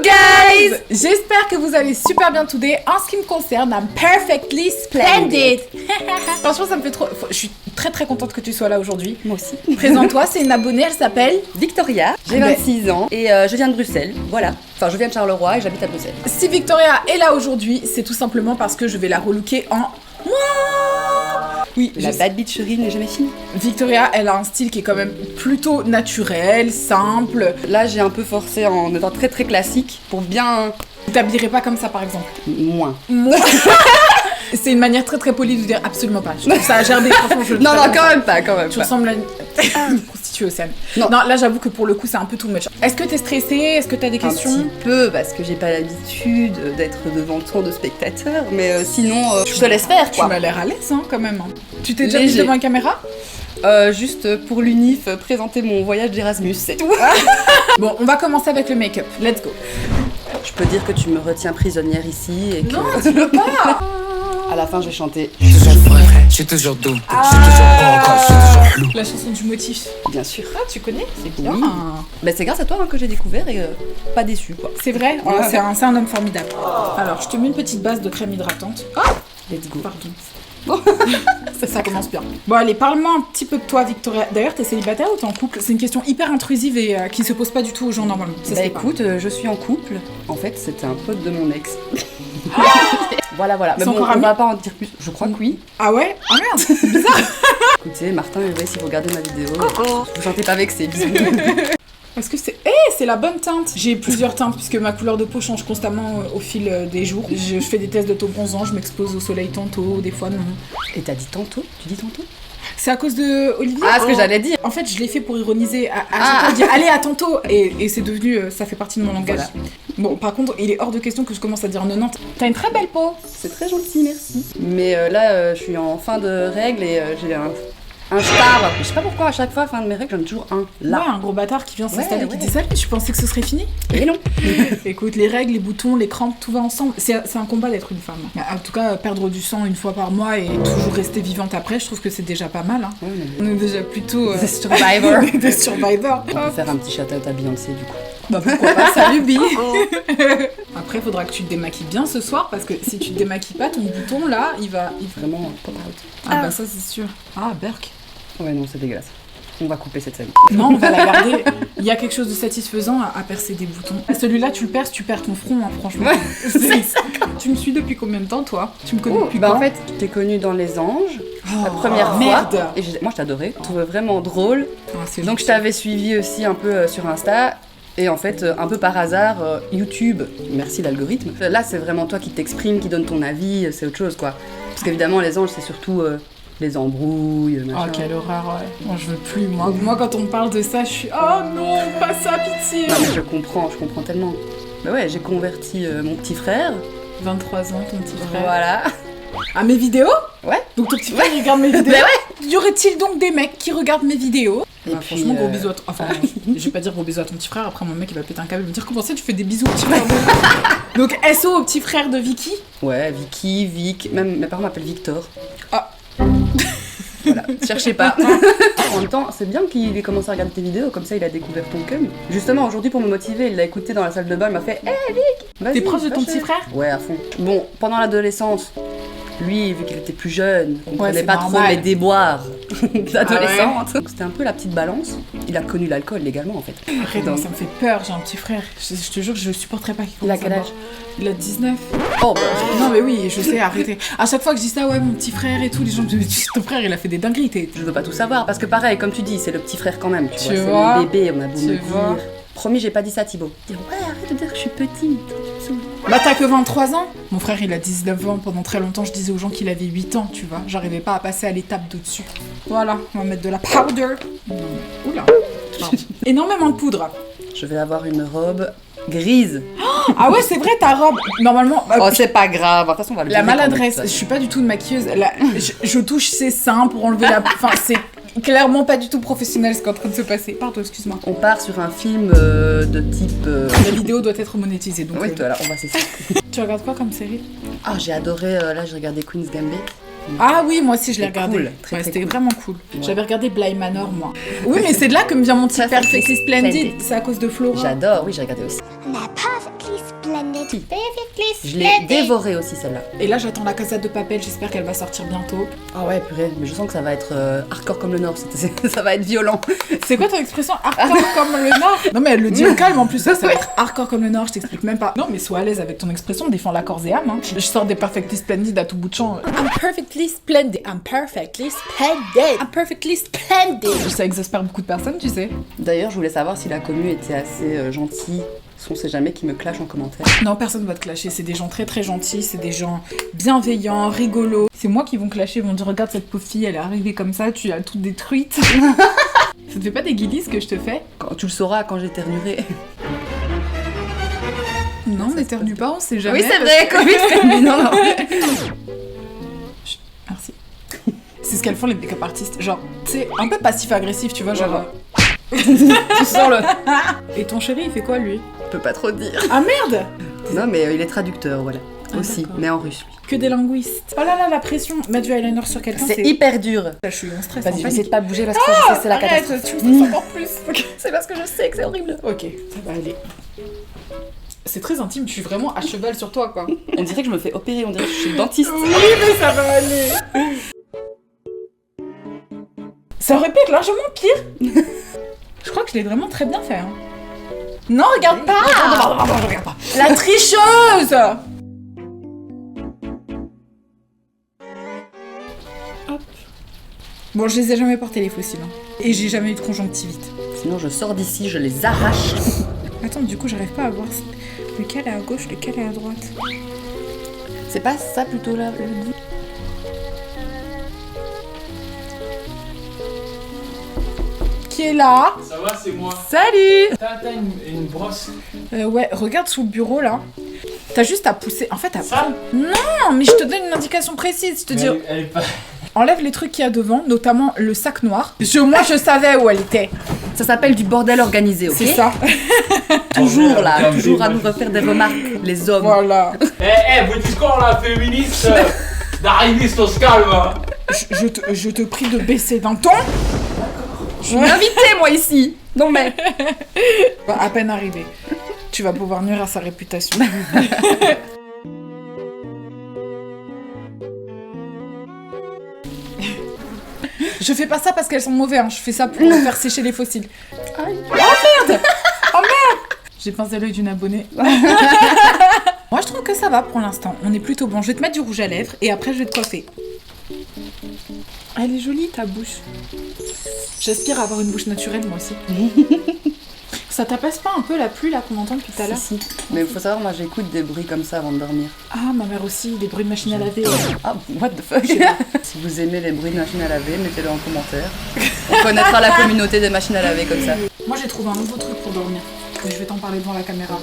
guys! J'espère que vous allez super bien today. En ce qui me concerne, I'm perfectly splendid. Franchement, ça me fait trop... Je suis très très contente que tu sois là aujourd'hui. Moi aussi. Présente-toi, c'est une abonnée, elle s'appelle... Victoria, j'ai 26 ans et je viens de Bruxelles, voilà. Enfin, je viens de Charleroi et j'habite à Bruxelles. Si Victoria est là aujourd'hui, c'est tout simplement parce que je vais la relooker en... Oui, La bad bitcherie n'est jamais finie. Victoria, elle a un style qui est quand même plutôt naturel, simple. Là, j'ai un peu forcé en étant très très classique pour bien... Tu t'habillerais pas comme ça, par exemple? Moins. Moi. C'est une manière très très polie de dire absolument pas. Je trouve ça à gerber, franchement. Non, quand même pas. Tu ressembles à une prostituée océane. Non, là j'avoue que pour le coup c'est un peu too much. Est-ce que t'es stressée? Est-ce que t'as des questions? Un petit peu, parce que j'ai pas l'habitude d'être devant tant de spectateurs, mais sinon, je te laisse faire, Tu quoi. m'as l'air à l'aise, hein, quand même. Tu t'es déjà Léger. mise devant une caméra? Juste pour l'UNIF, présenter mon voyage d'Erasmus, c'est tout. Bon, on va commencer avec le make-up. Let's go. Je peux dire que tu me retiens prisonnière ici et que... Non, tu peux pas. À la fin, je vais chanter. Je suis toujours doux, je suis toujours bon, je suis toujours flou. La chanson du motif. Bien sûr. Ah, tu connais? C'est bien. Oui. Bah, c'est grâce à toi que j'ai découvert et pas déçu, quoi. C'est vrai? Oh, c'est un homme formidable. Alors, je te mets une petite base de crème hydratante. Let's go. Pardon. Ça commence bien. Bon, allez, parle-moi un petit peu de toi, Victoria. D'ailleurs, t'es célibataire ou t'es en couple? C'est une question hyper intrusive et qui se pose pas du tout aux gens normalement. Ça se Bah fait pas. écoute, je suis en couple. En fait, c'était un pote de mon ex. Voilà. Mais Ils bon, sont encore on amis va pas en dire plus. Je crois que oui. Ah ouais? Ah merde, c'est bizarre. Écoutez, Martin et Ray, si vous regardez ma vidéo, vous sentez pas vexé, bisous. Est-ce que c'est... c'est la bonne teinte. J'ai plusieurs teintes puisque ma couleur de peau change constamment au fil des jours. Je fais des tests d'auto-bronzant, je m'expose au soleil tantôt, des fois non. Et t'as dit tantôt? Tu dis tantôt? C'est à cause de Olivier. Ah, ce que j'allais dire. En fait, je l'ai fait pour ironiser. À chaque fois, je dis allez, à tantôt. Et c'est devenu, ça fait partie de mon langage. Voilà. Bon, par contre, il est hors de question que je commence à dire 90. T'as une très belle peau. C'est très gentil, merci. Mais là, je suis en fin de règle et j'ai un star. Je sais pas pourquoi à chaque fois, à la fin de mes règles, j'en ai toujours un là. Ouais, un gros bâtard qui vient s'installer, qui ouais. dit salut, tu pensais que ce serait fini? Et non. Écoute, les règles, les boutons, les crampes, tout va ensemble. C'est un combat d'être une femme. En tout cas, perdre du sang une fois par mois et toujours rester vivante après, je trouve que c'est déjà pas mal. Hein. Ouais, On est déjà plutôt Des survivors. des survivors. On peut faire un petit shout-out à Beyoncé du coup. Bah pourquoi pas, salut Bi. Après, faudra que tu te démaquilles bien ce soir parce que si tu te démaquilles pas, ton bouton là, il va... Vraiment pop out. Ah bah ça c'est sûr. Ah, Burk. Ouais, non, c'est dégueulasse. On va couper cette scène. Non, on va la garder. Il y a quelque chose de satisfaisant à percer des boutons. Celui-là, tu le perces, tu perds ton front, hein, franchement. Ouais, Tu me suis depuis combien de temps, toi? Tu me connais depuis bah quand? en fait, je t'ai connue dans Les Anges, la Oh, première fois. merde. Et moi, je t'adorais. Je trouvais vraiment drôle. Ah, c'est Donc, je t'avais suivi aussi un peu sur Insta. Et en fait, un peu par hasard, YouTube, merci l'algorithme. Là, c'est vraiment toi qui t'exprimes, qui donne ton avis, c'est autre chose, quoi. Parce qu'évidemment, Les Anges, c'est surtout les embrouilles, machin. Oh, quelle horreur, ouais. Moi, je veux plus, moi, quand on me parle de ça, je suis... Oh non, pas ça, pitié. Non, mais je comprends tellement. Bah ouais, j'ai converti mon petit frère. 23 ans, ton petit frère. Voilà. Ah, mes vidéos? Ouais. Donc ton petit frère, il regarde mes vidéos? Bah ouais. Y aurait-il donc des mecs qui regardent mes vidéos? Et Bah, puis, franchement, gros bisous à toi. Enfin, je vais pas dire gros bisous à ton petit frère, après mon mec il va péter un câble et me dire comment ça tu fais des bisous au petit frère de... Donc SO au petit frère de Vicky. Ouais, Vicky, Vic, même mes parents m'appellent Victor. Ah. Voilà, cherchez pas. En même temps, c'est bien qu'il ait commencé à regarder tes vidéos, comme ça il a découvert ton cum. Justement, aujourd'hui pour me motiver, il l'a écouté dans la salle de bain, il m'a fait « Hey Vic, vas-y, T'es proche de ton va petit chez- frère? Ouais, à fond. Bon, pendant l'adolescence, lui, vu qu'il était plus jeune, il comprenait c'est pas trop normal. les déboires d'adolescente. Donc c'était un peu la petite balance. Il a connu l'alcool légalement en fait. Arrête, Donc- ça me fait peur, j'ai un petit frère. Je te jure, je supporterais pas qu'il Il a commence quel à âge? boire. Il a 19. Oh bah, Non mais oui, je sais, arrêtez. À chaque fois que je dis ça, ouais, mon petit frère et tout, les gens me disent ton frère il a fait des dingueries, je veux pas tout savoir parce que pareil, comme tu dis, c'est le petit frère quand même. Tu C'est vois, mon bébé, on a beau tu me vois. dire. Promis, j'ai pas dit ça à Thibaut. Dire ouais, arrête de dire que je suis petite. Bah t'as que 23 ans. Mon frère il a 19 ans, pendant très longtemps je disais aux gens qu'il avait 8 ans, tu vois. J'arrivais pas à passer à l'étape d'au-dessus. Voilà, on va mettre de la powder. Non, mais... Oula. Pardon. Énormément de poudre. Je vais avoir une robe grise. Ah ouais, c'est vrai, ta robe. Normalement, Oh, c'est pas grave. De toute façon, on va le la virer quand même, maladresse. de Je toute suis pas du tout une maquilleuse. Je touche ses seins pour enlever la. Enfin, c'est clairement pas du tout professionnel ce qui est en train de se passer. Pardon, excuse-moi. façon. On part sur un film de type. La vidéo doit être monétisée, donc. Oui, voilà, on va c'est ça. Tu regardes quoi comme série? Ah, j'ai adoré. Là, j'ai regardé Queen's Gambit. Ah oui, moi aussi je l'ai C'était regardé. cool, très, Ouais, très c'était cool. vraiment cool. Ouais. J'avais regardé Bly Manor, moi. Oui, mais c'est de là que me vient mon petit Ça, Perfectly c'est Splendid. Splendid. C'est à cause de Flora. J'adore, oui, j'ai regardé aussi. they're perfectly splendid. Je l'ai dévorée aussi celle-là. Et là, j'attends la Casa de Papel, j'espère qu'elle va sortir bientôt. Ah ouais, purée, mais je sens que ça va être hardcore comme le Nord, ça va être violent. C'est quoi ton expression hardcore comme le Nord? Non, mais elle le dit au calme en plus, ça va être hardcore comme le Nord, je t'explique même pas. Non, mais sois à l'aise avec ton expression, défends la corps et âme. Hein. Je sors des Perfectly Splendid à tout bout de champ. I'm perfectly splendid. I'm perfectly splendid. I'm perfectly splendid. Ça exaspère beaucoup de personnes, tu sais. D'ailleurs, je voulais savoir si la commu était assez gentille. On sait jamais qui me clash en commentaire. Non, personne va te clasher. C'est des gens très très gentils, c'est des gens bienveillants, rigolos. C'est moi qui vont clasher, ils vont dire regarde cette pauvre fille, elle est arrivée comme ça, tu l'as toute détruite. Ça te fait pas des guilis ce que je te fais? Tu le sauras quand j'éternuerai. Non, n'éternue pas, on sait jamais. Oui, c'est vrai, Covid. Non, non. Merci. C'est ce qu'elles font les make-up artistes. Genre, c'est un peu passif-agressif, tu vois, genre. Tu sens le. Et ton chéri, il fait quoi lui? Je peux pas trop dire. Ah merde! Non, mais il est traducteur, voilà. Ah, aussi, d'accord. mais en russe, lui. Que des linguistes. Oh là là, la pression. Mettre du eyeliner sur quelqu'un, C'est hyper dur. Là, je suis en stress. Vas-y, en je vais panique. essayer de pas bouger parce que c'est la Arrête, catastrophe. tu me stresses encore plus. C'est parce que je sais que c'est horrible. Ok, ça va aller. C'est très intime, je suis vraiment à cheval sur toi, quoi. On dirait que je me fais opérer, on dirait que je suis dentiste. Oui, mais ça va aller. Ça aurait pu être largement pire. Je crois que je l'ai vraiment très bien fait. Hein. Non, regarde pas. Non, je regarde pas. La tricheuse. Hop. Bon, je les ai jamais portés les fossiles. Hein. Et j'ai jamais eu de conjonctivite. Sinon, je sors d'ici, je les arrache. Attends, du coup, j'arrive pas à voir lequel est à gauche, lequel est à droite. C'est pas ça plutôt là le bout? Qui est là? Ça va, c'est moi. Salut! T'as une brosse. Ouais, regarde sous le bureau là. T'as juste à pousser. En fait, Ça Non, mais je te donne une indication précise. Je te dis, elle est pas. enlève les trucs qu'il y a devant, notamment le sac noir. Moi, je savais où elle était. Ça s'appelle du bordel organisé, ok? C'est ça. Toujours là, Bordel toujours à nous organisé. refaire des remarques, les hommes. Voilà. Vous dites quoi, la féministe d'arriviste, on se calme. Hein. Je te prie de baisser d'un ton. Je suis invitée, moi, ici. Non, mais. Bah, à peine arrivé. Tu vas pouvoir nuire à sa réputation. Je fais pas ça parce qu'elles sont mauvaises, hein. Je fais ça pour faire sécher les fossiles. Aïe. Oh merde! J'ai pincé l'œil d'une abonnée. Moi je trouve que ça va pour l'instant. On est plutôt bon. Je vais te mettre du rouge à lèvres et après je vais te coiffer. Elle est jolie ta bouche. J'aspire à avoir une bouche naturelle moi aussi. Ça t'apaise pas un peu la pluie là qu'on entend depuis tout à l'heure? Si, si. Mais il faut savoir, moi j'écoute des bruits comme ça avant de dormir. Ah ma mère aussi, des bruits de machine à laver. Ah, what the fuck? Si vous aimez les bruits de machine à laver, mettez-le en commentaire. On connaîtra la communauté des machines à laver comme ça. Moi j'ai trouvé un nouveau truc pour dormir. Mais je vais t'en parler devant la caméra.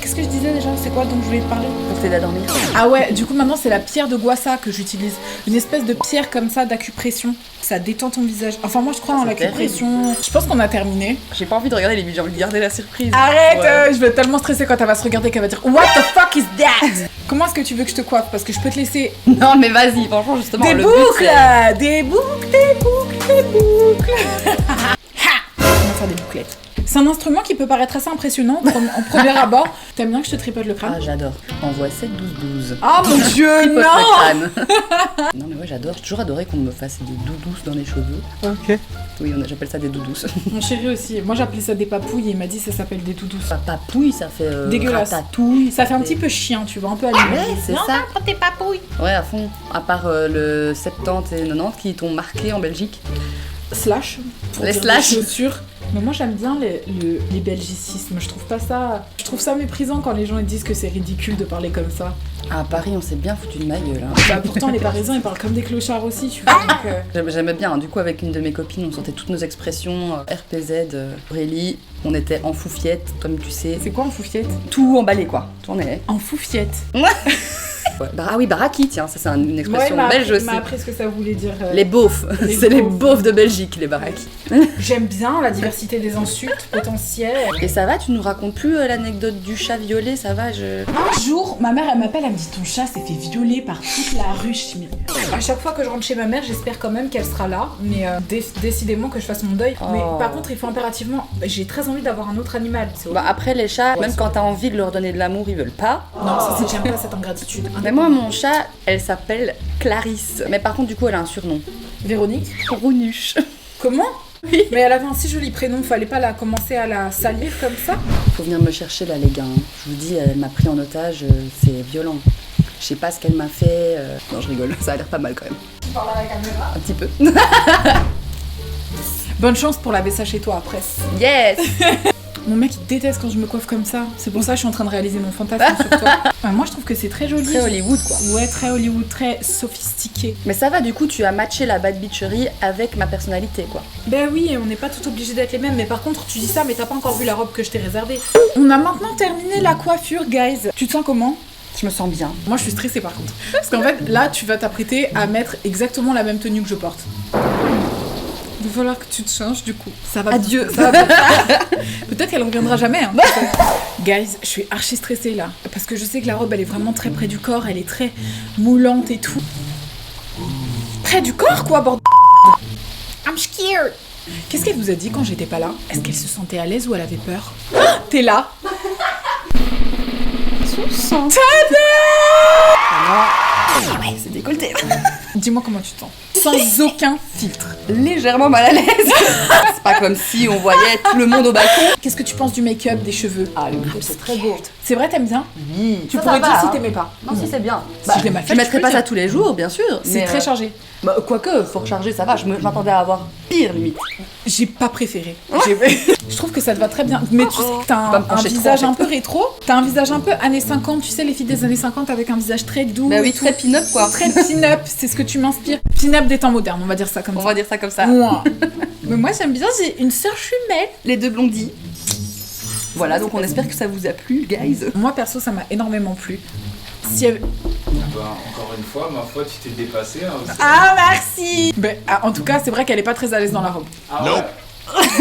Qu'est-ce que je disais déjà? C'est quoi dont je voulais te parler? Pour t'aider à dormir. Ah ouais, du coup maintenant c'est la pierre de Gwassa que j'utilise. Une espèce de pierre comme ça d'acupression. Ça détend ton visage. Enfin moi je crois en C'est l'acupression. Je pense qu'on a terminé. J'ai pas envie de regarder les vidéos, j'ai envie de garder la surprise. Arrête, Ouais. je vais être tellement stressée quand elle va se regarder qu'elle va dire What the fuck is that? Comment est-ce que tu veux que je te coiffe? Parce que je peux te laisser Non, mais vas-y, franchement, justement. des le boucles, but, c'est- des boucles, des boucles, des boucles. Ha! On va faire des bouclettes. C'est un instrument qui peut paraître assez impressionnant en premier abord. T'aimes bien que je te tripote le Ah, crâne? j'adore. Envoie 7, 12, 12. Ah mon dieu, Tripote non! le crâne. Non, mais ouais, j'adore. J'ai toujours adoré qu'on me fasse des doudous dans les cheveux. Ok. Oui, j'appelle ça des doudous. Mon chéri aussi. Moi j'appelais ça des papouilles et il m'a dit ça s'appelle des doudous. Ça papouille, ça fait. Dégueulasse. Ratatouille. Ça fait un petit peu chien, tu vois, un peu animé. Ouais, c'est ça. Prends tes papouilles. Ouais, à fond. À part le 70 et 90 qui t'ont marqué en Belgique. Slash. Pour Les dire slash. des chaussures. Mais moi j'aime bien les belgicismes. Je trouve pas ça. Je trouve ça méprisant quand les gens ils disent que c'est ridicule de parler comme ça. À Paris, on s'est bien foutu de ma gueule. Hein. Bah pourtant les Parisiens ils parlent comme des clochards aussi, tu vois. Donc, J'aimais bien, hein. Du coup avec une de mes copines, on sortait toutes nos expressions, RPZ, Aurélie, on était en foufiette, comme tu sais, c'est quoi en foufiette? tout emballé quoi, tout en est. En foufiette. Ouais. Ah oui, baraki, tiens, ça c'est une expression belge aussi. Il m'a appris ce que ça voulait dire. Les beaufs, c'est les beaufs de Belgique, les baraki. J'aime bien la diversité des insultes potentielles. Et ça va, tu nous racontes plus l'anecdote du chat violet, ça va, Un jour, ma mère, elle m'appelle, elle me dit ton chat s'est fait violer par toute la rue. À chaque fois que je rentre chez ma mère, j'espère quand même qu'elle sera là, mais décidément que je fasse mon deuil. Oh. Mais par contre, il faut impérativement. J'ai très envie d'avoir un autre animal. Bah après les chats, même quand t'as envie de leur donner de l'amour, ils veulent pas. Non, ça c'est j'aime pas cette ingratitude. Mais moi, mon chat, elle s'appelle Clarisse. Mais par contre, du coup, elle a un surnom. Véronique. Rounuche. Comment? Oui. Mais elle avait un si joli prénom, fallait pas la commencer à la salir comme ça. Faut venir me chercher là, les gars. Je vous dis, elle m'a pris en otage, c'est violent. Je sais pas ce qu'elle m'a fait. Non, je rigole, ça a l'air pas mal quand même. Tu parles à la caméra. Un petit peu. Bonne chance pour laver ça chez toi après. Yes. Mon mec il déteste quand je me coiffe comme ça. C'est pour ça que je suis en train de réaliser mon fantasme sur toi. Moi je trouve que c'est très joli. Très Hollywood quoi. Ouais, très Hollywood, très sophistiqué. Mais ça va, du coup, tu as matché la bad bitcherie avec ma personnalité quoi. Ben oui, on n'est pas tout obligé d'être les mêmes. Mais par contre, tu dis ça, mais t'as pas encore vu la robe que je t'ai réservée. On a maintenant terminé la coiffure, guys. Tu te sens comment? Je me sens bien. Moi je suis stressée par contre. Parce qu'en fait, là tu vas t'apprêter à mettre exactement la même tenue que je porte. Il va falloir que tu te changes du coup. Ça va. Adieu. Ça va. Peut-être qu'elle reviendra jamais. Hein. Guys, je suis archi stressée là. Parce que je sais que la robe elle est vraiment très près du corps. Elle est très moulante et tout. Près du corps quoi, bordel. I'm scared. Qu'est-ce qu'elle vous a dit quand j'étais pas là? Est-ce qu'elle se sentait à l'aise ou elle avait peur? Ah, t'es là. Ouais, c'est décolleté. Dis-moi comment tu te sens. Sans aucun filtre. Légèrement mal à l'aise. C'est pas comme si on voyait tout le monde au balcon. Qu'est-ce que tu penses du make-up, des cheveux? Ah, le make-up, c'est très beau. C'est vrai, t'aimes bien? Oui. Tu Ça pourrais va, dire si hein. t'aimais pas. Non, si c'est bien. Si je l'ai mal fait, je mettrais peux pas le ça dire. tous les jours, bien sûr. C'est mais, très chargé. Bah, quoique, faut recharger, ça va. Je m'attendais à avoir pire limite. J'ai pas préféré. Je trouve que ça te va très bien. Mais tu sais que t'as Pas me un pencher trop, visage en un fait. peu rétro. T'as un visage un peu années 50. Tu sais, les filles des années 50 avec un visage très doux. Bah oui, et tout. très pin-up quoi. Très pin-up. C'est ce que tu m'inspires. Pin-up des temps modernes, on va dire ça comme On ça. va dire ça comme ça. Moi. Mais moi, j'aime bien. J'ai une sœur jumelle. Les deux blondis. Voilà, donc on espère que ça vous a plu, guys. Moi, perso, ça m'a énormément plu. Si elle... Bah, encore une fois, ma foi, tu t'es dépassé. Hein, aussi. Ah, merci. Ben, en tout cas, c'est vrai qu'elle est pas très à l'aise dans la robe. Ah ouais.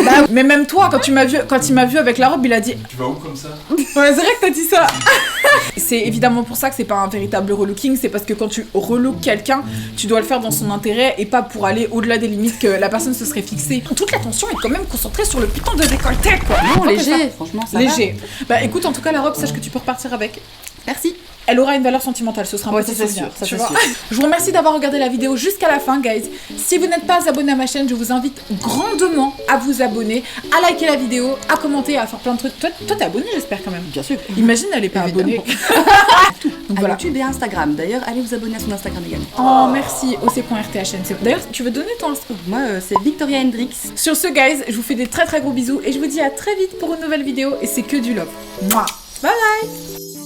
Bah, mais même toi, quand il m'a vu avec la robe, il a dit Tu vas où comme ça? ouais, c'est vrai que t'as dit ça. C'est évidemment pour ça que c'est pas un véritable relooking, c'est parce que quand tu relooks quelqu'un, tu dois le faire dans son intérêt et pas pour aller au-delà des limites que la personne se serait fixée. Toute l'attention est quand même concentrée sur le putain de décolleté, quoi. Non, Faut que léger, ça- franchement, ça Léger. Bah écoute, en tout cas, la robe, sache que tu peux repartir avec. Merci. Elle aura une valeur sentimentale, ce sera un Ouais, petit ça, c'est souvenir, sûr, ça, tu c'est vois. sûr. Je vous remercie d'avoir regardé la vidéo jusqu'à la fin, guys. Si vous n'êtes pas abonné à ma chaîne, je vous invite grandement à vous abonner, à liker la vidéo, à commenter, à faire plein de trucs. Toi t'es abonné, j'espère quand même. Bien sûr. Imagine, elle est pas Évidemment. abonnée. Donc À voilà. YouTube et Instagram. D'ailleurs, allez vous abonner à son Instagram également. Oh, merci, oc.rthn. D'ailleurs, tu veux donner ton Instagram? Moi, c'est Victoria Hendrix. Sur ce, guys, je vous fais des très très gros bisous et je vous dis à très vite pour une nouvelle vidéo et c'est que du love. Mouah. Bye bye.